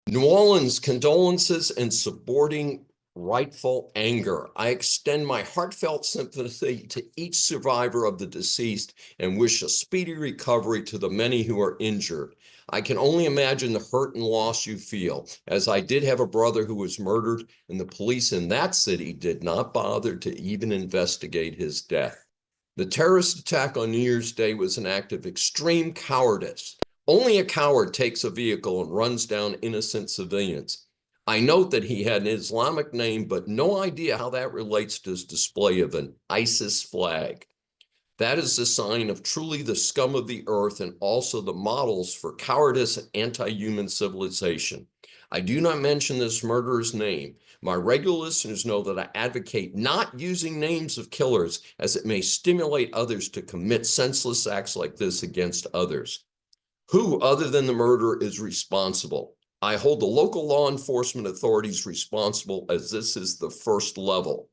New Orleans, condolences and supporting rightful anger. I extend my heartfelt sympathy to each survivor of the deceased and wish a speedy recovery to the many who are injured. I can only imagine the hurt and loss you feel, as I did have a brother who was murdered, and the police in that city did not bother to even investigate his death. The terrorist attack on New Year's Day was an act of extreme cowardice. Only a coward takes a vehicle and runs down innocent civilians. I note that he had an Islamic name, but no idea how that relates to his display of an ISIS flag. That is a sign of truly the scum of the earth and also the models for cowardice and anti-human civilization. I do not mention this murderer's name. My regular listeners know that I advocate not using names of killers, as it may stimulate others to commit senseless acts like this against others. Who, other than the murderer, is responsible? I hold the local law enforcement authorities responsible, as this is the first level.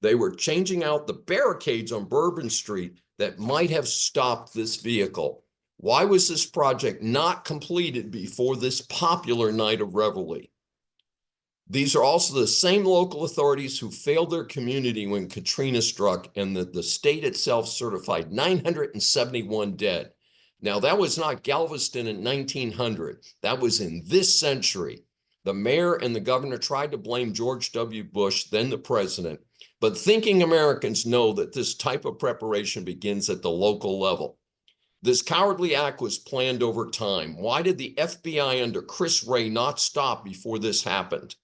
They were changing out the barricades on Bourbon Street that might have stopped this vehicle. Why was this project not completed before this popular night of revelry? These are also the same local authorities who failed their community when Katrina struck and the state itself certified 971 dead. Now, that was not Galveston in 1900. That was in this century. The mayor and the governor tried to blame George W. Bush, then the president, but thinking Americans know that this type of preparation begins at the local level. This cowardly act was planned over time. Why did the FBI under Chris Wray not stop before this happened?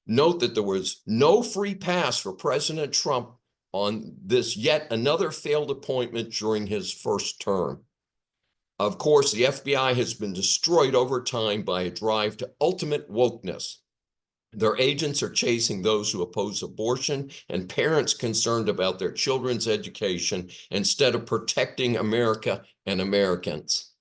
Note that there was no free pass for President Trump on this yet another failed appointment during his first term. Of course, the FBI has been destroyed over time by a drive to ultimate wokeness. Their agents are chasing those who oppose abortion and parents concerned about their children's education instead of protecting America and Americans.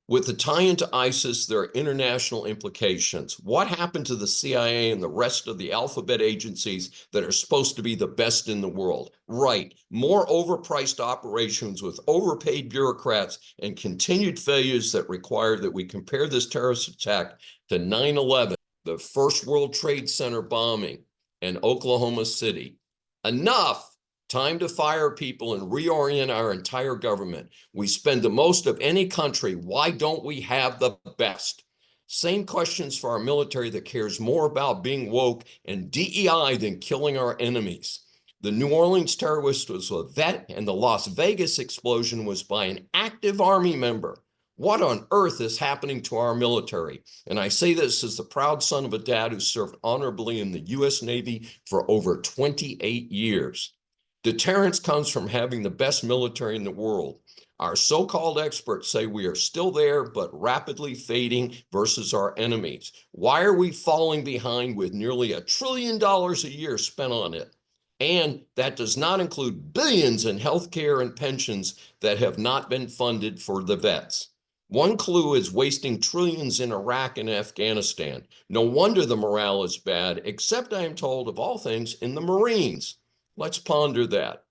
With the tie into ISIS, there are international implications. What happened to the CIA and the rest of the alphabet agencies that are supposed to be the best in the world? Right, more overpriced operations with overpaid bureaucrats and continued failures that require that we compare this terrorist attack to 9/11, the first World Trade Center bombing, and Oklahoma City. Enough! Time to fire people and reorient our entire government. We spend the most of any country. Why don't we have the best? Same questions for our military that cares more about being woke and DEI than killing our enemies. The New Orleans terrorist was a vet, and the Las Vegas explosion was by an active Army member. What on earth is happening to our military? And I say this as the proud son of a dad who served honorably in the U.S. Navy for over 28 years. Deterrence comes from having the best military in the world. Our so-called experts say we are still there, but rapidly fading versus our enemies. Why are we falling behind with nearly $1 trillion a year spent on it? And that does not include billions in healthcare and pensions that have not been funded for the vets. One clue is wasting trillions in Iraq and Afghanistan. No wonder the morale is bad, except I am told, of all things, in the Marines. Let's ponder that.